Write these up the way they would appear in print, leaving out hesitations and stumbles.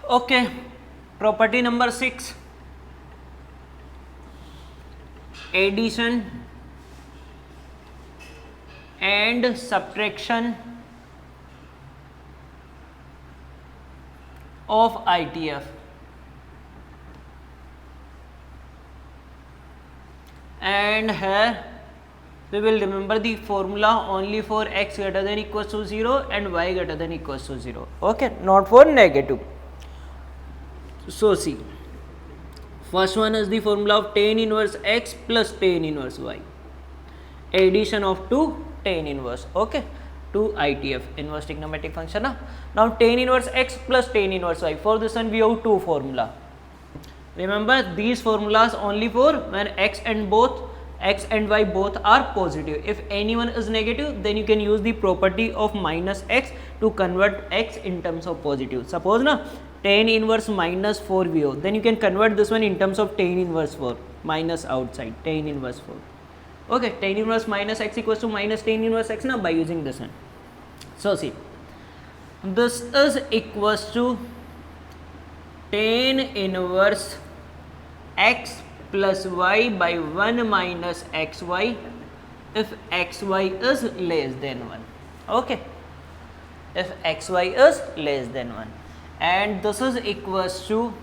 Okay, property number 6, addition and subtraction of ITF. And here we will remember the formula only for x greater than equals to 0 and y greater than equals to 0. Okay, not for negative. So see, first one is the formula of tan inverse x plus tan inverse y, addition of two tan inverse, okay, to ITF, inverse trigonometric function. Now tan inverse x plus tan inverse y, for this one we have two formula. Remember, these formulas only for when x and y both are positive. If anyone is negative, then you can use the property of minus x to convert x in terms of positive. Suppose tan inverse minus 4 we have, then you can convert this one in terms of tan inverse 4, minus outside tan inverse 4. Okay, tan inverse minus x equals to minus tan inverse x by using this one. So see, this is equals to tan inverse x plus y by 1 minus xy if xy is less than 1. Okay, if xy is less than 1, and this is equals to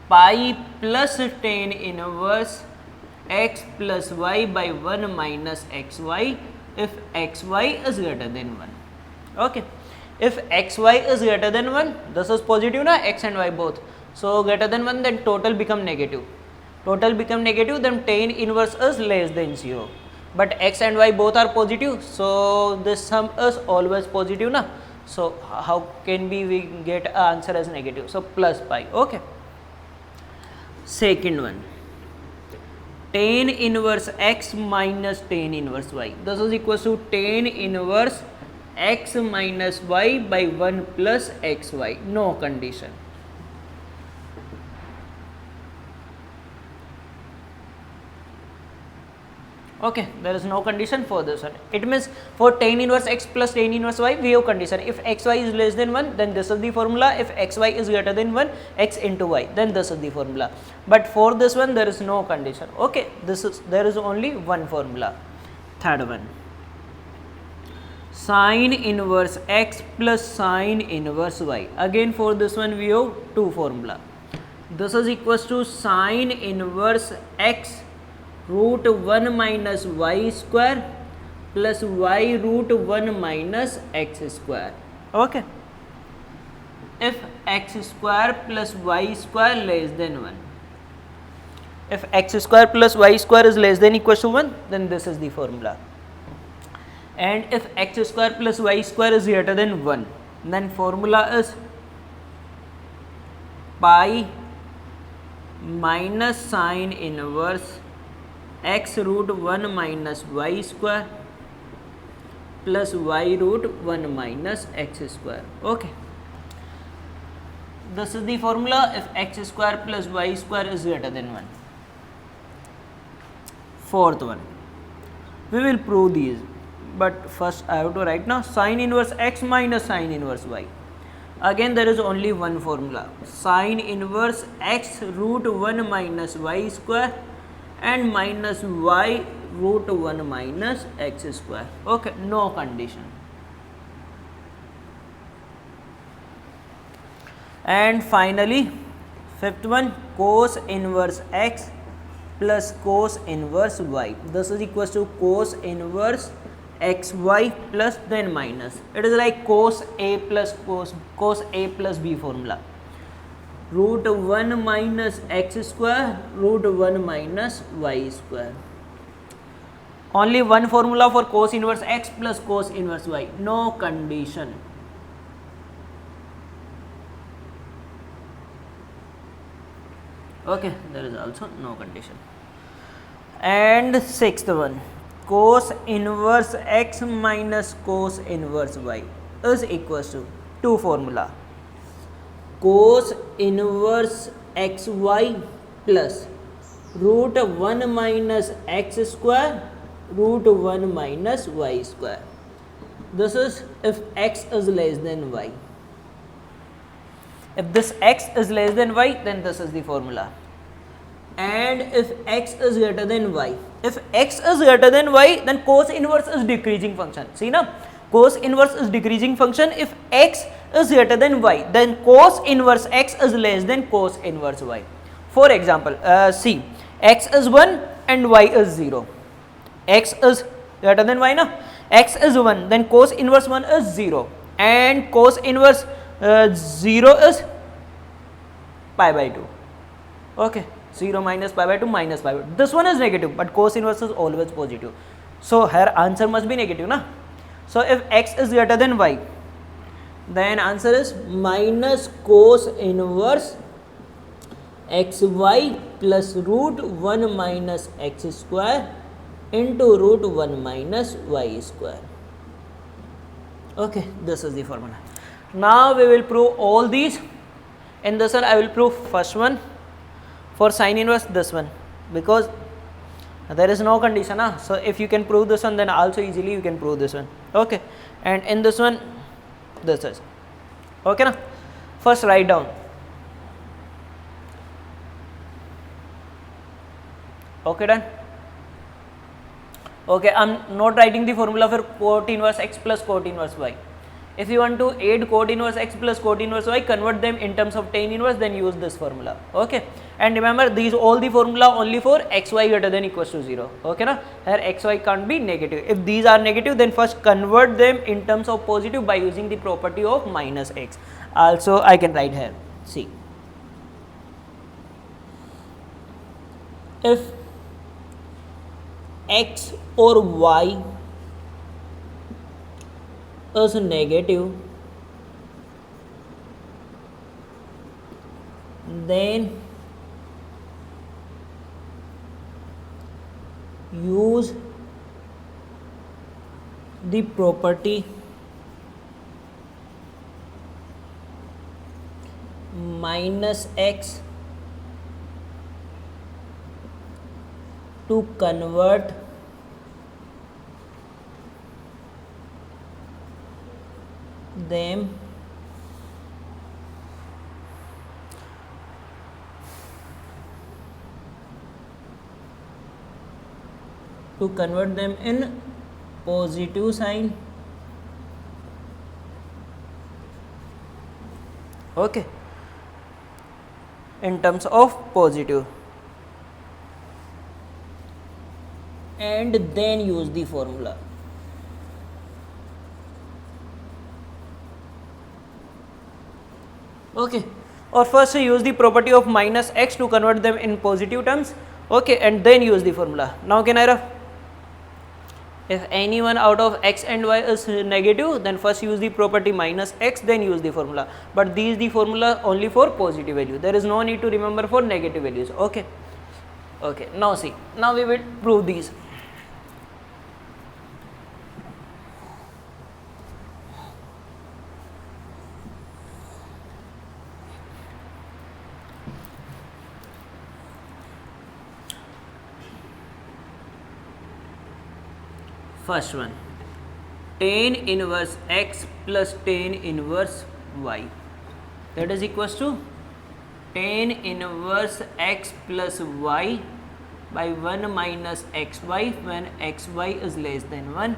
pi plus tan inverse x plus y by 1 minus xy if xy is greater than 1. Okay, if xy is greater than 1, this is positive x and y both, so greater than 1, then total become negative. Total become negative, then tan inverse is less than 0. But x and y both are positive, so this sum is always positive so how can we get answer as negative? So plus pi. Okay, second one, tan inverse x minus tan inverse y, this is equals to tan inverse x minus y by 1 plus xy, no condition. Okay, there is no condition for this one. It means for tan inverse x plus tan inverse y, we have condition. If xy is less than 1, then this is the formula. If xy is greater than 1, x into y, then this is the formula. But for this one, there is no condition. Okay, there is only one formula. Third one, sine inverse x plus sine inverse y. Again for this one, we have two formula. This is equals to sine inverse x root 1 minus y square plus y root 1 minus x square. Okay, if x square plus y square less than 1, if x square plus y square is less than equals to 1, then this is the formula. And if x square plus y square is greater than 1, then formula is pi minus sine inverse x root 1 minus y square plus y root 1 minus x square. Okay, this is the formula if x square plus y square is greater than 1. Fourth one, we will prove these, but first I have to write now sine inverse x minus sine inverse y. Again there is only one formula, sine inverse x root 1 minus y square and minus y root 1 minus x square. Okay, no condition. And finally fifth one, cos inverse x plus cos inverse y, this is equals to cos inverse xy plus then minus, it is like cos a plus b formula, root 1 minus x square root 1 minus y square. Only one formula for cos inverse x plus cos inverse y, no condition. Okay, there is also no condition. And sixth one, cos inverse x minus cos inverse y is equals to two formula, cos inverse xy plus root 1 minus x square root 1 minus y square. This is if x is less than y. If this x is less than y, then this is the formula. And if x is greater than y, if x is greater than y, then cos inverse is decreasing function. See na, cos inverse is decreasing function. If x is greater than y, then cos inverse x is less than cos inverse y. For example, see, x is 1 and y is 0. X is greater than y na, x is 1, then cos inverse 1 is 0, and cos inverse 0 is pi by 2. Okay, 0 minus pi by 2 minus pi by 2. This one is negative, but cos inverse is always positive. So here answer must be negative na. So if x is greater than y, then answer is minus cos inverse xy plus root 1 minus x square into root 1 minus y square. Okay, this is the formula. Now we will prove all these. In this one I will prove first one for sine inverse, this one, because there is no condition. So if you can prove this one, then also easily you can prove this one. Okay, and in this one, this is okay na. First write down. Okay, done. Okay, I am not writing the formula for cot inverse x plus cot inverse y. If you want to add cot inverse x plus cot inverse y, convert them in terms of tan inverse, then use this formula. Okay, and remember these all the formula only for xy greater than equals to 0. Okay na, here xy can't be negative. If these are negative, then first convert them in terms of positive by using the property of minus x. Also I can write here, see, if x or y is negative, then use the property minus x to convert them in positive sign. Okay, in terms of positive, and then use the formula. Okay, or first use the property of minus x to convert them in positive terms. Okay, and then use the formula. Now can I write? If any one out of x and y is negative, then first use the property minus x, then use the formula. But these the formula only for positive value. There is no need to remember for negative values. Okay. Okay. Now see. Now we will prove these. First one, tan inverse x plus tan inverse y, that is equals to tan inverse x plus y by 1 minus xy when xy is less than 1,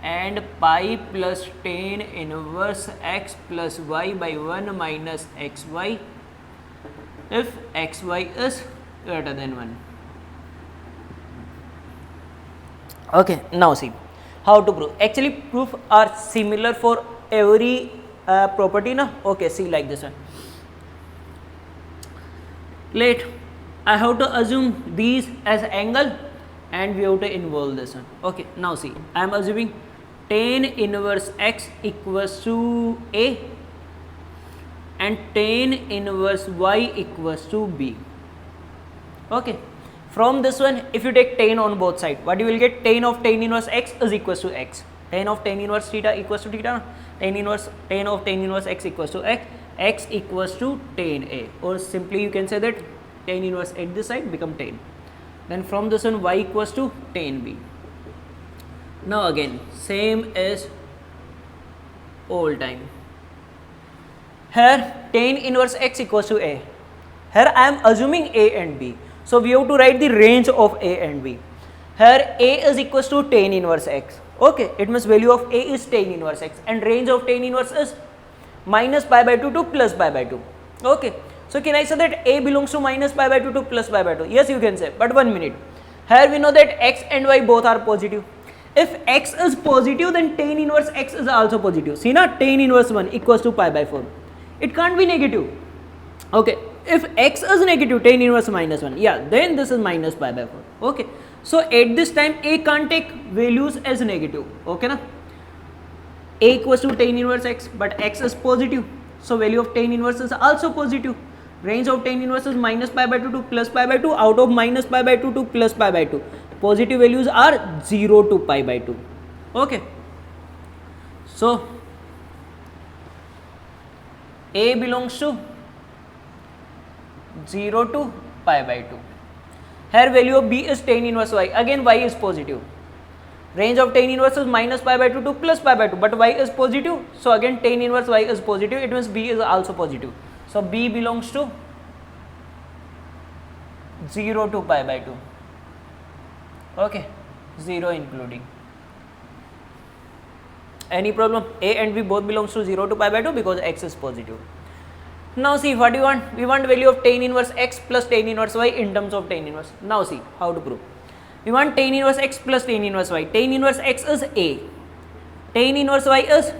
and pi plus tan inverse x plus y by 1 minus xy if xy is greater than 1. Okay, now see how to prove. Actually proof are similar for every property na. Okay, see like this one. Let I have to assume these as angle and we have to involve this one. Okay, now see, I am assuming tan inverse x equals to a and tan inverse y equals to b. Okay, from this one, if you take tan on both sides, what you will get? Tan of tan inverse x is equals to x. Tan of tan inverse theta equals to theta. Tan of tan inverse x equals to x. X equals to tan a, or simply you can say that tan inverse at this side become tan. Then from this one, y equals to tan b. Now again, same as all time. here tan inverse x equals to a. Here I am assuming a and b, so we have to write the range of a and b. Here a is equals to tan inverse x. Okay, it means value of a is tan inverse x and range of tan inverse is minus pi by 2 to plus pi by 2. Okay, so can I say that a belongs to minus pi by 2 to plus pi by 2? Yes, you can say, but 1 minute. Here we know that x and y both are positive. If x is positive, then tan inverse x is also positive. See na, tan inverse 1 equals to pi by 4. It can't be negative. Okay, if x is negative, tan inverse minus 1, yeah, then this is minus pi by 4. Okay, so at this time a can't take values as negative. Okay na, a equals to tan inverse x, but x is positive, so value of tan inverse is also positive. Range of tan inverse is minus pi by 2 to plus pi by 2. Out of minus pi by 2 to plus pi by 2, positive values are 0 to pi by 2. Okay, so a belongs to 0 to pi by 2. Here value of b is tan inverse y. Again y is positive. Range of tan inverse is minus pi by 2 to plus pi by 2, but y is positive, so again tan inverse y is positive. It means b is also positive. So b belongs to 0 to pi by 2. Okay, 0 including. Any problem? A and b both belongs to 0 to pi by 2 because x is positive. Now see, what do you want? We want value of tan inverse x plus tan inverse y in terms of tan inverse. Now see how to prove. We want tan inverse x plus tan inverse y. Tan inverse x is a, tan inverse y is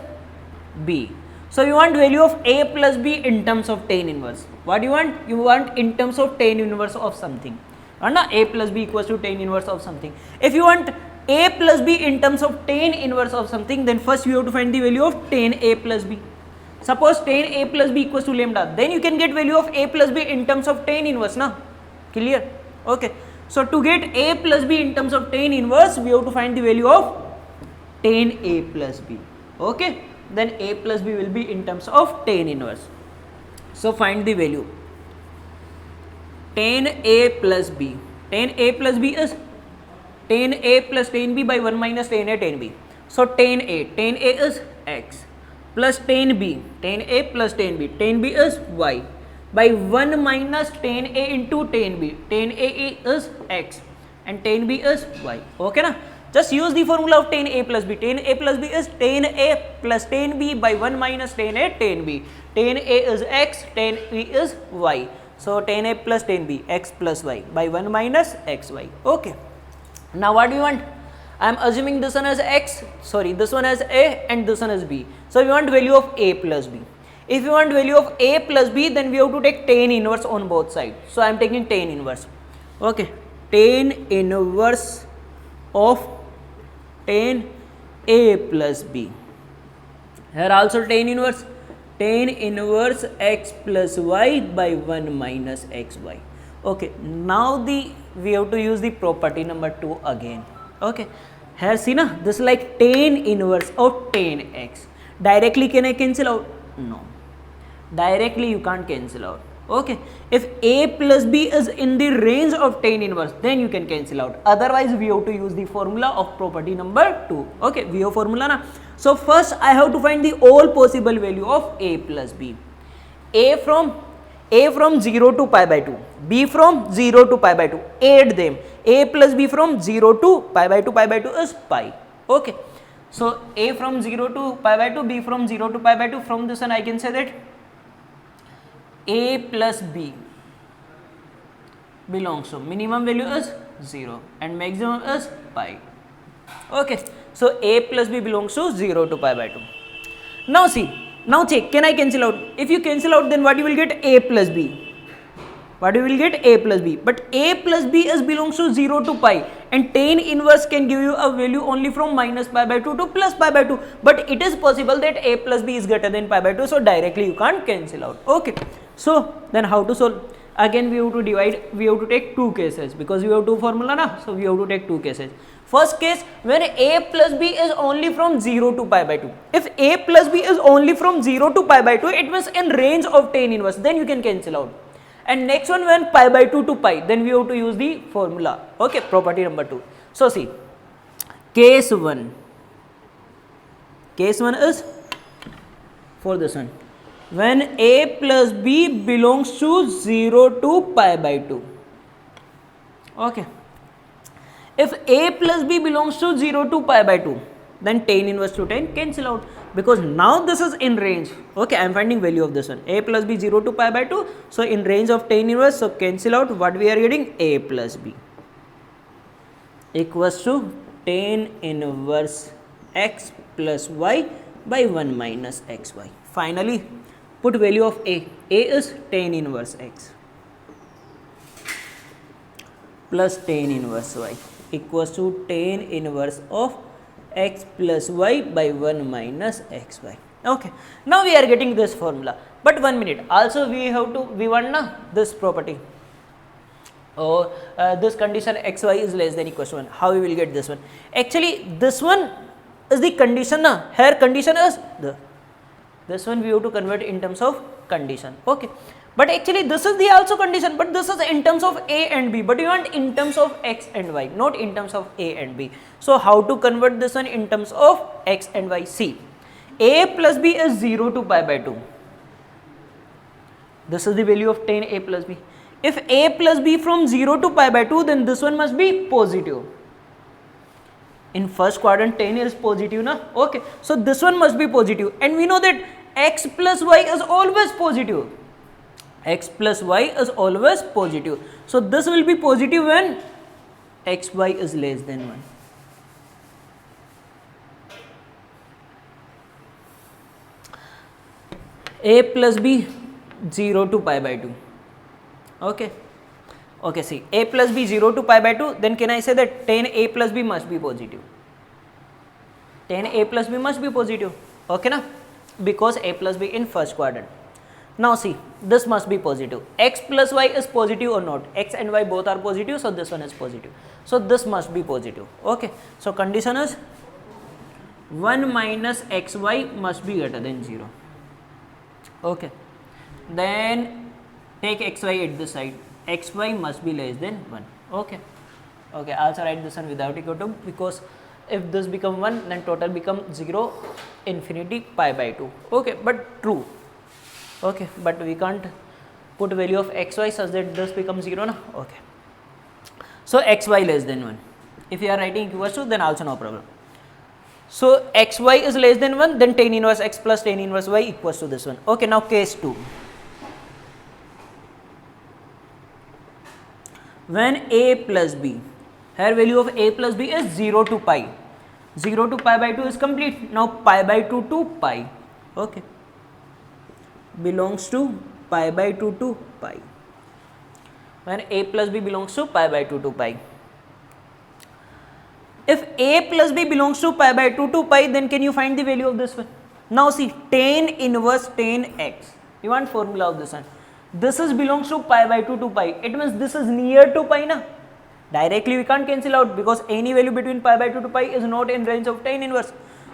b. So we want value of a plus b in terms of tan inverse. What do you want? You want in terms of tan inverse of something. And a plus b equals to tan inverse of something. If you want a plus b in terms of tan inverse of something, then first you have to find the value of tan a plus b. Suppose tan a plus b equals to lambda, then you can get value of a plus b in terms of tan inverse, na? Clear? Okay. So to get a plus b in terms of tan inverse, we have to find the value of tan a plus b. Okay. Then a plus b will be in terms of tan inverse. So find the value. Tan a plus b. Tan a plus b is tan a plus tan b by 1 minus tan a tan b. So tan a is x plus tan b, tan a plus tan b is y by 1 minus tan a into tan b is x and tan b is y. Okay na? Just use the formula of tan a plus b. Tan a plus b is tan a plus tan b by 1 minus tan a tan b. Tan a is x, tan b is y. So tan a plus tan b, x plus y by 1 minus xy. Okay. Now what do you want? I am assuming this one as x, sorry, this one as a and this one as b. So we want value of a plus b. If you want value of a plus b, then we have to take tan inverse on both sides. So I am taking tan inverse. Okay, tan inverse of tan a plus b. Here also tan inverse x plus y by 1 minus xy. Okay, now we have to use the property number 2 again. Okay, here see na, this is like tan inverse of tan x. Directly can I cancel out? No, directly you can't cancel out. Okay, if a plus b is in the range of tan inverse, then you can cancel out. Otherwise we have to use the formula of property number 2. Okay, we have formula na. So first I have to find the all possible value of a plus b. A from 0 to pi by 2, b from 0 to pi by 2, add them. A plus b from 0 to pi by 2 is pi. Okay, so a from 0 to pi by 2, b from 0 to pi by 2. From this one I can say that a plus b belongs to minimum value is 0 and maximum is pi. Okay, so a plus b belongs to 0 to pi by 2. Now see, now check, can I cancel out? If you cancel out, then what you will get? A plus b. What you will get? A plus b. But a plus b is belongs to 0 to pi and tan inverse can give you a value only from minus pi by 2 to plus pi by 2. But it is possible that a plus b is greater than pi by 2, so directly you can't cancel out. Okay, so then how to solve? Again we have to divide, we have to take two cases because we have two formula na, so we have to take two cases. First case, when a plus b is only from 0 to pi by 2. If a plus b is only from 0 to pi by 2, it means in range of tan inverse, then you can cancel out. And next one, when pi by 2 to pi, then we have to use the formula. Okay, property number 2. So see, case 1 is for this one. when a plus b belongs to 0 to pi by 2. Okay, if a plus b belongs to 0 to pi by 2, then tan inverse to tan cancel out, because now this is in range. Okay, I am finding value of this one, a plus b 0 to pi by 2, so in range of tan inverse, so cancel out. What we are getting? A plus b equals to tan inverse x plus y by 1 minus xy. Finally, put value of a. A is tan inverse x plus tan inverse y equals to tan inverse of x plus y by 1 minus xy. Okay, now we are getting this formula, but 1 minute, also we want na this property, or this condition xy is less than equals to 1. How we will get this one? Actually this one is the condition na, here condition is this one we have to convert in terms of condition. Okay, but actually this is the also condition, but this is in terms of a and b, but you want in terms of x and y, not in terms of a and b. So how to convert this one in terms of x and y? See, a plus b is 0 to pi by 2. This is the value of tan a plus b. If a plus b from 0 to pi by 2, then this one must be positive. In first quadrant tan is positive na. Okay, so this one must be positive, and we know that x plus y is always positive. X plus y is always positive, so this will be positive when xy is less than 1. A plus b 0 to pi by 2. Okay, okay, see, a plus b 0 to pi by 2, then can I say that tan a plus b must be positive? Tan a plus b must be positive. Okay na, because a plus b in first quadrant. Now see, this must be positive. X plus y is positive or not? X and y both are positive, so this one is positive, so this must be positive. Okay, so condition is 1 minus xy must be greater than 0. Okay, then take xy at this side, xy must be less than 1. Okay, okay, also write this one without equal to, because if this become 1, then total become 0, infinity pi by 2. Okay, but true. Okay, but we can't put value of xy such that this becomes 0 na. Okay, so xy less than 1. If you are writing equals to, then also no problem. So xy is less than 1, then tan inverse x plus tan inverse y equals to this one. Okay, now case 2. When a plus b, here value of a plus b is 0 to pi. 0 to pi by 2 is complete. Now pi by 2 to pi. Okay, belongs to pi by 2 to pi. When a plus b belongs to pi by 2 to pi. If a plus b belongs to pi by 2 to pi, then can you find the value of this one? Now see, tan inverse tan x, you want formula of this one. This is belongs to pi by 2 to pi, it means this is near to pi na. Directly we can't cancel out, because any value between pi by 2 to pi is not in range of tan inverse.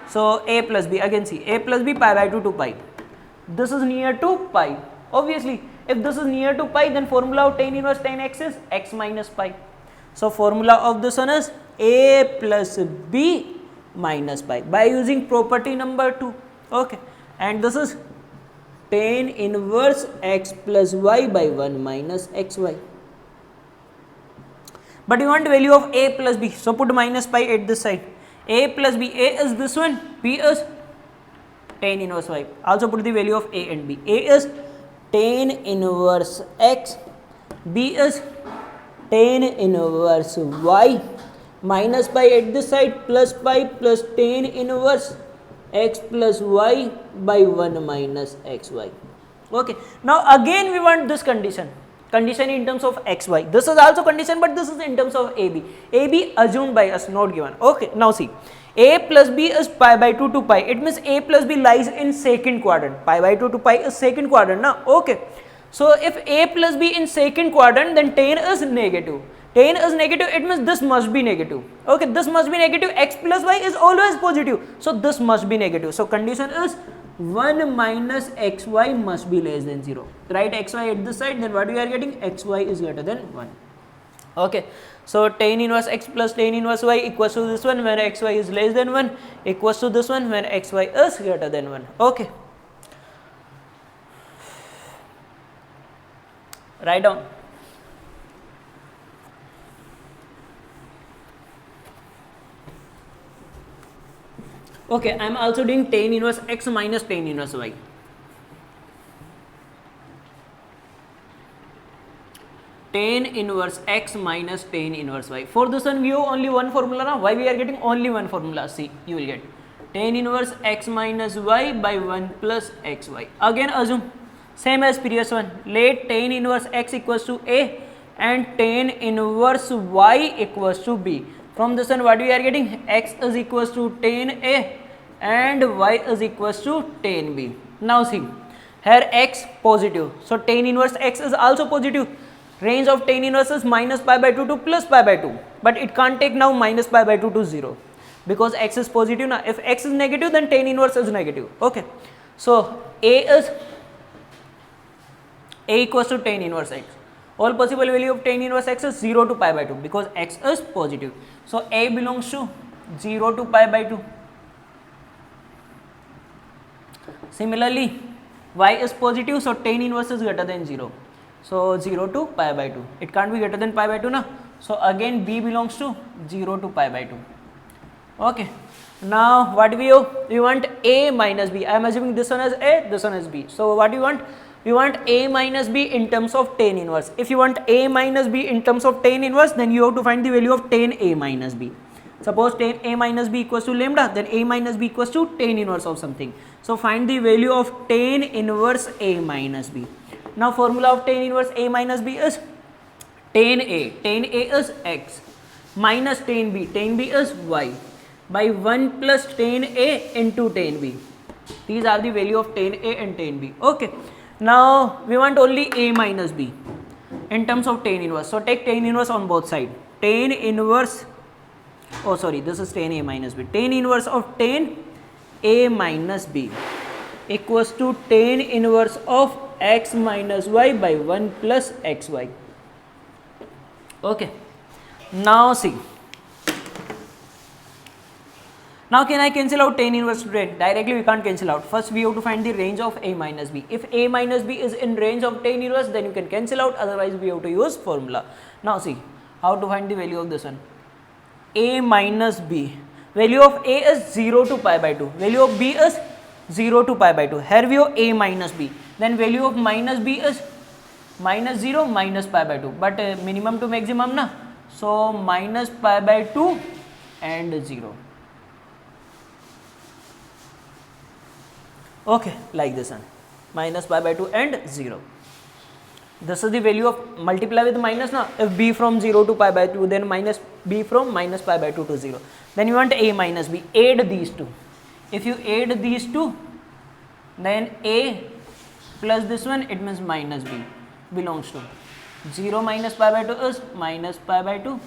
So a plus b, again see, a plus b pi by 2 to pi, this is near to pi. Obviously if this is near to pi, then formula of tan inverse tan x is x minus pi. So formula of this one is a plus b minus pi by using property number 2. Okay, and this is tan inverse x plus y by 1 minus xy. But you want value of a plus b, so put minus pi at this side. A plus b, a is this one, b is tan inverse y. Also put the value of a and b. A is tan inverse x, b is tan inverse y, minus pi at this side, plus pi plus tan inverse x plus y by 1 minus xy. Okay, now again we want this condition in terms of xy. This is also condition, but this is in terms of ab. Ab assumed by us, not given. Okay, now see, a plus b is pi by 2 to pi, it means a plus b lies in second quadrant. Pi by 2 to pi is second quadrant na. Okay, so if a plus b in second quadrant, then tan is negative. Tan is negative, it means this must be negative. Okay, this must be negative. X plus y is always positive, so this must be negative. So condition is 1 minus xy must be less than 0. Write xy at this side, then what we are getting? Xy is greater than 1. Okay, so tan inverse x plus tan inverse y equals to this one when xy is less than 1, equals to this one when xy is greater than 1. Okay, Write down. Okay, I am also doing tan inverse x minus tan inverse y. Tan inverse x minus tan inverse y. For this one we have only one formula now. Why we are getting only one formula? See, you will get tan inverse x minus y by 1 plus xy. Again assume same as previous one. Let tan inverse x equals to a and tan inverse y equals to b. From this one what we are getting? X is equals to tan a and y is equals to tan b. Now see, here x positive, so tan inverse x is also positive. Range of tan inverse is minus pi by 2 to plus pi by 2, but it can't take now minus pi by 2 to 0 because x is positive now. If x is negative, then tan inverse is negative. Okay, so a equals to tan inverse x. All possible value of tan inverse x is 0 to pi by 2 because x is positive. So a belongs to 0 to pi by 2. Similarly, y is positive, so tan inverse is greater than 0. So 0 to pi by 2. It can't be greater than pi by 2 na. So again b belongs to 0 to pi by 2. Okay. Now what we have? We want a minus b. I am assuming this one as a, this one as b. So what we want? We want a minus b in terms of tan inverse. If you want a minus b in terms of tan inverse, then you have to find the value of tan a minus b. Suppose tan a minus b equals to lambda, then a minus b equals to tan inverse of something. So find the value of tan inverse a minus b. Now formula of tan inverse a minus b is tan a. Tan a is x minus tan b. Tan b is y by 1 plus tan a into tan b. These are the value of tan a and tan b. Okay. Now we want only a minus b in terms of tan inverse. So take tan inverse on both sides. Tan inverse, oh sorry, this is tan a minus b. Tan inverse of tan a minus b equals to tan inverse of x minus y by 1 plus xy. Okay. Now see. Now can I cancel out tan inverse to tan? Directly we can't cancel out. First we have to find the range of a minus b. If a minus b is in range of tan inverse, then you can cancel out, otherwise we have to use formula. Now see how to find the value of this one. A minus b. Value of a is 0 to pi by 2. Value of b is 0 to pi by 2. Here we have a minus b. Then value of minus b is minus 0 minus pi by 2. But minimum to maximum na. So minus pi by 2 and 0. Okay, like this one, minus pi by 2 and 0. This is the value of, multiply with minus now. If b from 0 to pi by 2, then minus b from minus pi by 2 to 0. Then you want a minus b. Add these two. If you add these two, then a plus this one, it means minus b belongs to 0 minus pi by 2 is minus pi by 2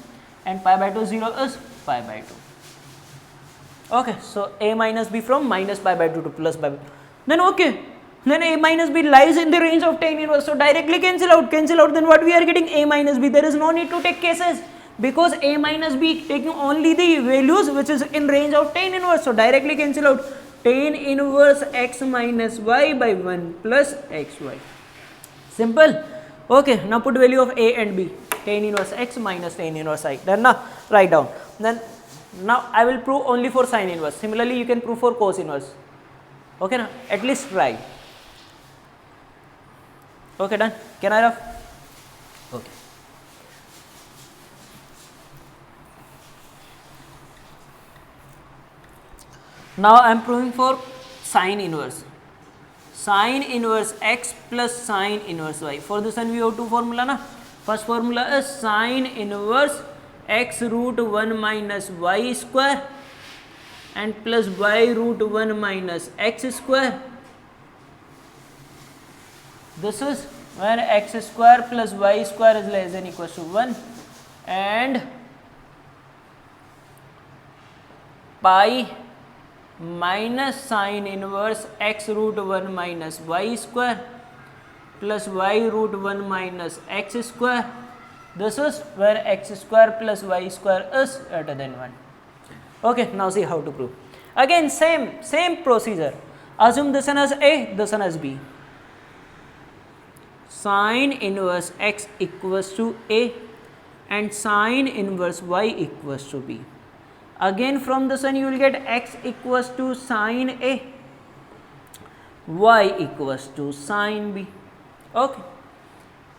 and pi by 2 0 is pi by 2. Okay, so a minus b from minus pi by 2 to plus pi by 2. Then okay, then a minus b lies in the range of tan inverse, so directly cancel out, then what we are getting? A minus b. There is no need to take cases because a minus b taking only the values which is in range of tan inverse, so directly cancel out. Tan inverse x minus y by 1 plus xy. Simple. Okay, now put value of a and b. Tan inverse x minus tan inverse I. Then now write down. Then now I will prove only for sine inverse. Similarly, you can prove for cos inverse. Okay, now at least try. Okay, done. Can I have? Okay. Now I am proving for sine inverse. Sine inverse x plus sine inverse y. For this one we have two formula na. First formula is sine inverse x root 1 minus y square and plus y root 1 minus x square. This is when x square plus y square is less than equals to 1 and pi minus sine inverse x root 1 minus y square plus y root 1 minus x square. This is where x square plus y square is greater than 1. Okay, now see how to prove. Again same procedure. Assume this one as a, this one as b. sine inverse x equals to a and sine inverse y equals to b. Again from this one you will get x equals to sine a, y equals to sine b. Okay,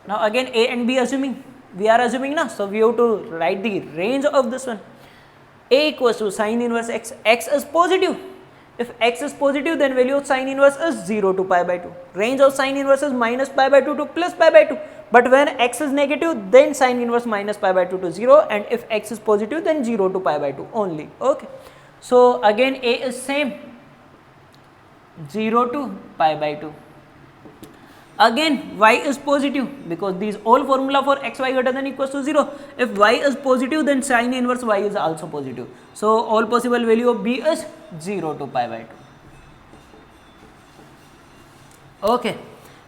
now again a and b assuming, we are assuming na, so we have to write the range of this one. A equals to sine inverse x, x is positive. If x is positive, then value of sine inverse is 0 to pi by 2. Range of sine inverse is minus pi by 2 to plus pi by 2. But when x is negative, then sine inverse minus pi by 2 to 0, and if x is positive, then 0 to pi by 2 only. Okay. So again a is same, 0 to pi by 2. Again y is positive because these all formula for x y greater than equals to 0. If y is positive, then sine inverse y is also positive. So all possible value of b is 0 to pi by 2. Okay.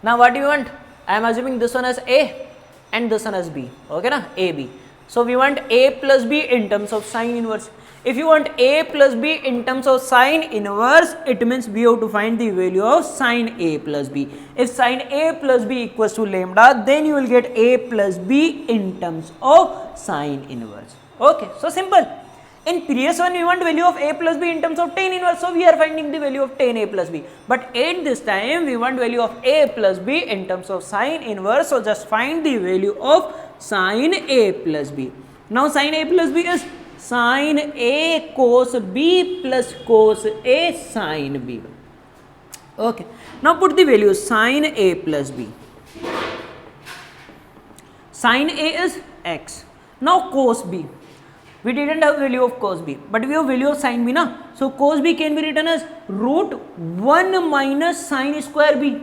Now what do you want? I am assuming this one as a and this one as b. Okay na, a b. So we want a plus b in terms of sine inverse. If you want a plus b in terms of sine inverse, it means we have to find the value of sine a plus b. If sine a plus b equals to lambda, then you will get a plus b in terms of sine inverse. Okay, so simple. In previous one we want value of a plus b in terms of tan inverse, so we are finding the value of tan a plus b. But at this time we want value of a plus b in terms of sine inverse, so just find the value of sine a plus b. Now sine a plus b is sine a cos b plus cos a sine b. Okay. Now put the value sine a plus b. Sine a is x. Now cos b. We didn't have value of cos b, but we have value of sine b na. So cos b can be written as root 1 minus sine square b.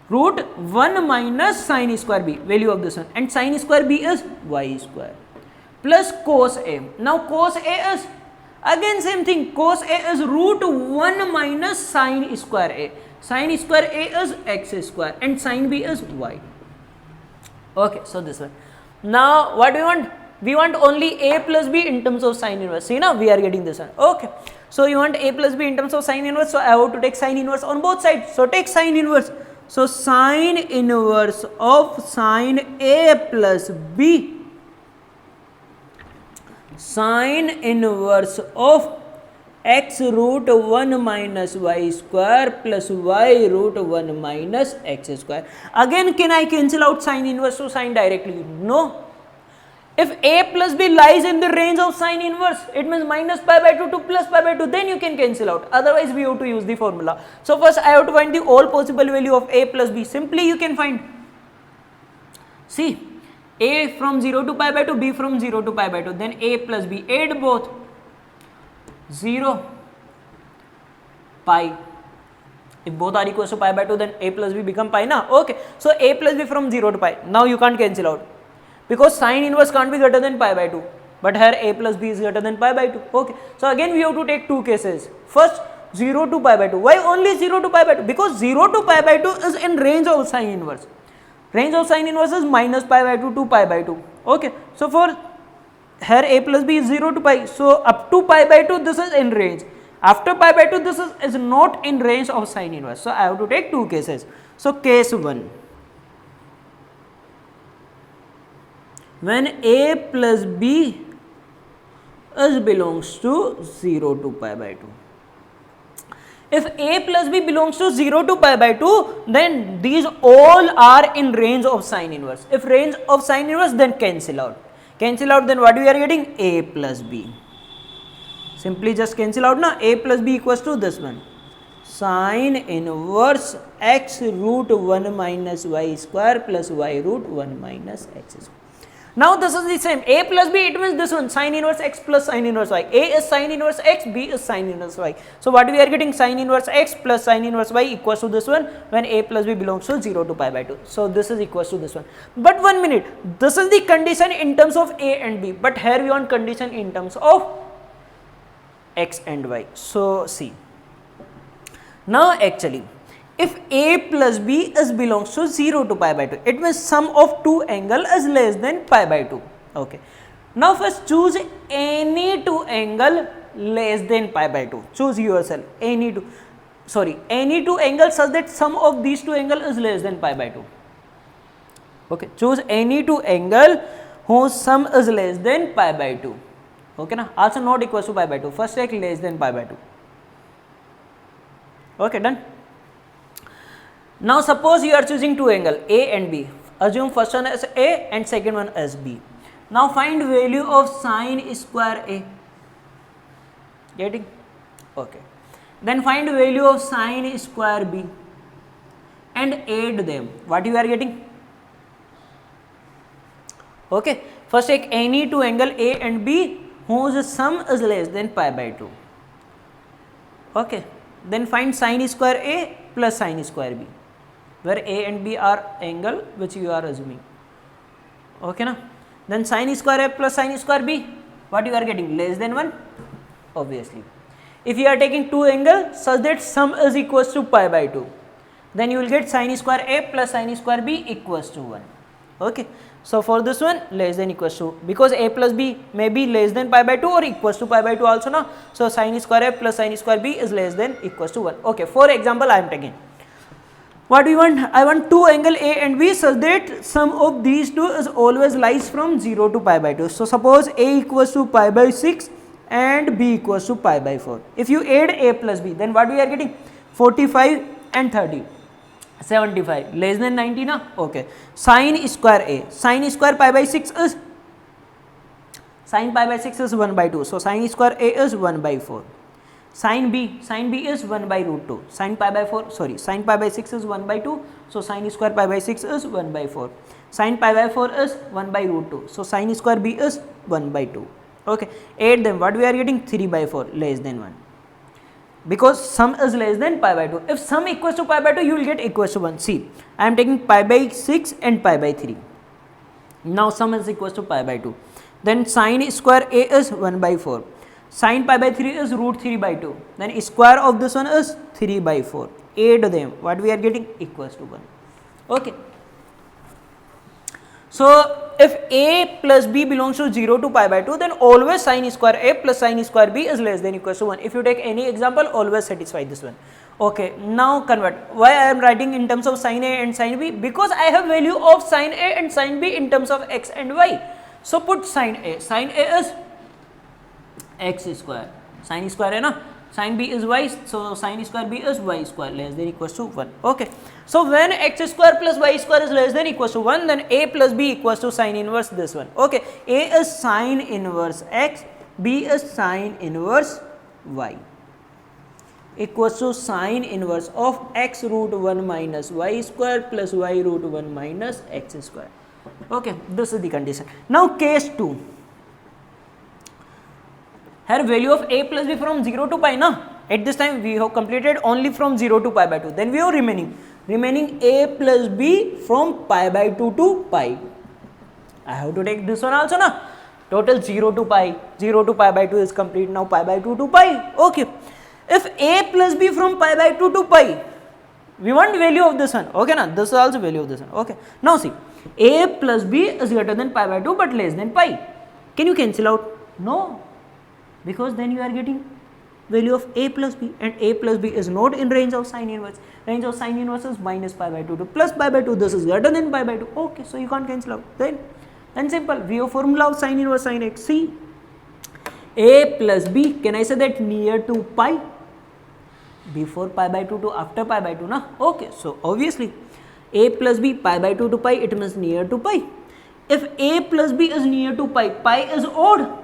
Root 1 minus sine square b, value of this one, and sine square b is y square, plus cos a. Now cos a is again same thing, cos a is root 1 minus sine square a. Sine square a is x square and sine b is y. Okay, so this one. Now what do we want? We want only a plus b in terms of sine inverse. See now we are getting this one. Okay, so you want a plus b in terms of sine inverse, so I have to take sine inverse on both sides. So take sine inverse. So sine inverse of sine a plus b, sine inverse of x root 1 minus y square plus y root 1 minus x square. Again can I cancel out sine inverse to sine directly? No. If a plus b lies in the range of sine inverse, it means minus pi by 2 to plus pi by 2, then you can cancel out. Otherwise we have to use the formula. So first I have to find the all possible value of a plus b. Simply you can find, see, a from 0 to pi by 2, b from 0 to pi by 2, then a plus b, add both, 0, pi. If both are equal to pi by 2, then a plus b become pi na. Okay, so a plus b from 0 to pi. Now you can't cancel out, because sine inverse can't be greater than pi by 2, but here a plus b is greater than pi by 2. Okay, so again we have to take two cases. First 0 to pi by 2. Why only 0 to pi by 2? Because 0 to pi by 2 is in range of sine inverse. Range of sine inverse is minus pi by 2 to pi by 2. Okay, so for here a plus b is 0 to pi, so up to pi by 2 this is in range. After pi by 2 this is not in range of sine inverse. So I have to take two cases. So case 1, when a plus b is belongs to 0 to pi by 2. If a plus b belongs to 0 to pi by 2, then these all are in range of sine inverse. If range of sine inverse, then cancel out. Cancel out, then what we are getting? A plus b. Simply just cancel out na. A plus b equals to this one, sine inverse x root 1 minus y square plus y root 1 minus x square. Now this is the same, a plus b, it means this one, sine inverse x plus sine inverse y. A is sine inverse x, b is sine inverse y. So what we are getting? Sine inverse x plus sine inverse y equals to this one when a plus b belongs to 0 to pi by 2. So this is equals to this one. But 1 minute, this is the condition in terms of a and b, but here we want condition in terms of x and y. So see, now actually if a plus b is belongs to 0 to pi by 2, it means sum of two angle is less than pi by 2. Okay. Now first choose any two angle less than pi by 2. Choose yourself any two angles such that sum of these two angle is less than pi by 2. Okay, choose any two angle whose sum is less than pi by 2. Okay na, also not equals to pi by 2, first take less than pi by 2. Okay, done. Now suppose you are choosing two angle A and B, assume first one as A and second one as B. Now find value of sine square A. Getting? Okay. Then find value of sine square B and add them. What you are getting? Okay. First take any two angle A and B whose sum is less than pi by 2. Okay. Then find sine square A plus sine square B, where A and B are angle which you are assuming. Okay na? Then sine square A plus sine square B, what you are getting? Less than 1, obviously. If you are taking two angles such that sum is equals to pi by 2, then you will get sine square A plus sine square B equals to 1. Okay. So for this one, less than equals to, because A plus B may be less than pi by 2 or equals to pi by 2 also now. So sine square A plus sine square B is less than equals to 1. Okay. For example, I am taking, what do you want? I want two angle A and B such that sum of these two is always lies from 0 to pi by 2. So suppose A equals to pi by 6 and B equals to pi by 4. If you add A plus B, then what we are getting? 45 and 30. 75, less than 90 na? Okay. Sine square A, sine square pi by 6 is, sine pi by 6 is 1 by 2. So sine square A is 1 by 4. Sine B is 1 by root 2. Sine pi by 4, sorry, sine pi by 6 is 1 by 2. So sine square pi by 6 is 1 by 4. Sine pi by 4 is 1 by root 2. So sine square B is 1 by 2. Okay. Add them, what we are getting? 3 by 4, less than 1. Because sum is less than pi by 2. If sum equals to pi by 2, you will get equals to 1. See, I am taking pi by 6 and pi by 3. Now sum is equals to pi by 2. Then sine square A is 1 by 4. Sine pi by 3 is root 3 by 2. Then square of this one is 3 by 4. Add them, what we are getting? Equals to 1. Okay. So if A plus B belongs to 0 to pi by 2, then always sine square A plus sine square B is less than equals to 1. If you take any example, always satisfy this one. Okay, now convert. Why I am writing in terms of sine A and sine B? Because I have value of sine A and sine B in terms of x and y. So put sine A. Sine A is x square. Sine square है ना? Sine B is y. So sine square B is y square, less than equals to 1. Okay. So when x square plus y square is less than equals to 1, then A plus B equals to sine inverse this one. Okay. A is sine inverse x, B is sine inverse y, equals to sine inverse of x root 1 minus y square plus y root 1 minus x square. Okay. This is the condition. Now case 2. Here value of A plus B from 0 to pi na. At this time we have completed only from 0 to pi by 2. Then we have remaining A plus B from pi by 2 to pi. I have to take this one also na. Total 0 to pi. 0 to pi by 2 is complete. Now pi by 2 to pi. Okay. If A plus B from pi by 2 to pi, we want value of this one. Okay na. This is also value of this one. Okay. Now see, A plus B is greater than pi by 2 but less than pi. Can you cancel out? No. Because then you are getting value of A plus B, and A plus B is not in range of sine inverse. Range of sine inverse is minus pi by 2 to plus pi by 2. This is greater than pi by 2. Okay, so you can't cancel out. Then simple. We have formula of sine inverse sine x. See, A plus B, can I say that near to pi? Before pi by 2 to after pi by 2 na? Okay, so obviously A plus B pi by 2 to pi, it means near to pi. If A plus B is near to pi, pi is odd.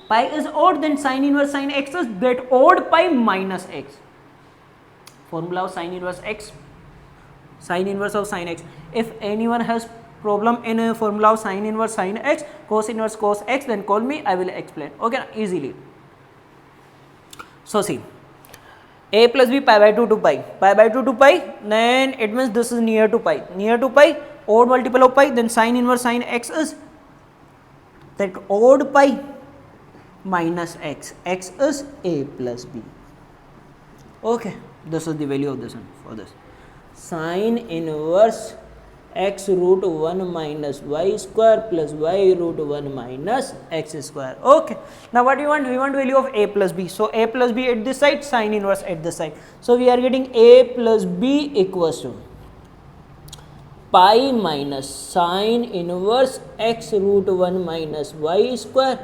Pi is odd, then sine inverse sine x is that odd pi minus x. Formula of sine inverse x, sine inverse of sine x. If anyone has problem in a formula of sine inverse sine x, cos inverse cos x, then call me, I will explain. Okay, easily. So see, A plus B pi by 2 to pi. Pi by 2 to pi, then it means this is near to pi. Near to pi, odd multiple of pi, then sine inverse sine x is that odd pi minus x. X is A plus B. Okay, this is the value of this one for this. Sine inverse x root 1 minus y square plus y root 1 minus x square. Okay, now what do you want? We want value of A plus B. So A plus B at this side, sine inverse at this side. So we are getting A plus B equals to pi minus sine inverse x root 1 minus y square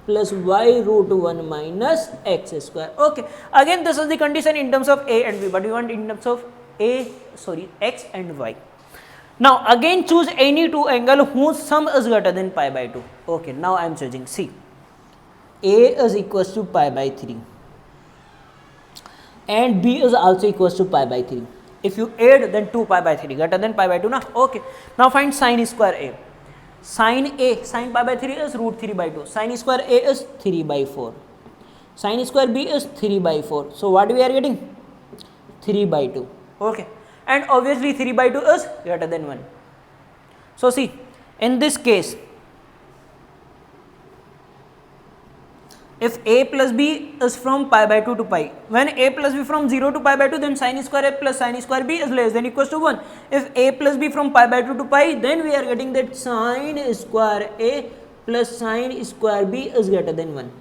plus y root 1 minus x square. Okay, again this is the condition in terms of a and b, but we want in terms of x and y. Now again choose any two angle whose sum is greater than pi by 2. Okay, now I am choosing. See, a is equals to pi by 3 and b is also equals to pi by 3. If you add, then 2 pi by 3 greater than pi by 2 na. Okay, now find sine square a. Sine pi by 3 is root 3 by 2. Sine square a is 3 by 4. Sine square b is 3 by 4. So what we are getting? 3 by 2. Okay, and obviously 3 by 2 is greater than 1. So see, in this case, if a plus b is from pi by 2 to pi, when a plus b from 0 to pi by 2, then sine square a plus sine square b is less than equals to 1. If a plus b from pi by 2 to pi, then we are getting that sine square a plus sine square b is greater than 1.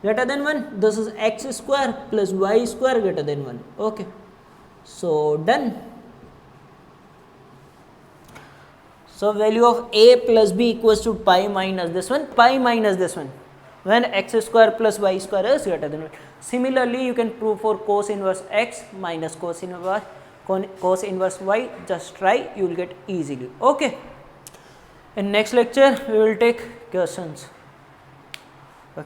Greater than 1, this is x square plus y square greater than 1. Okay, so done. So value of a plus b equals to pi minus this one, when x square plus y square is greater than 1. Similarly, you can prove for cos inverse x minus cos inverse y. Just try, you will get easily. Okay. In next lecture, we will take questions.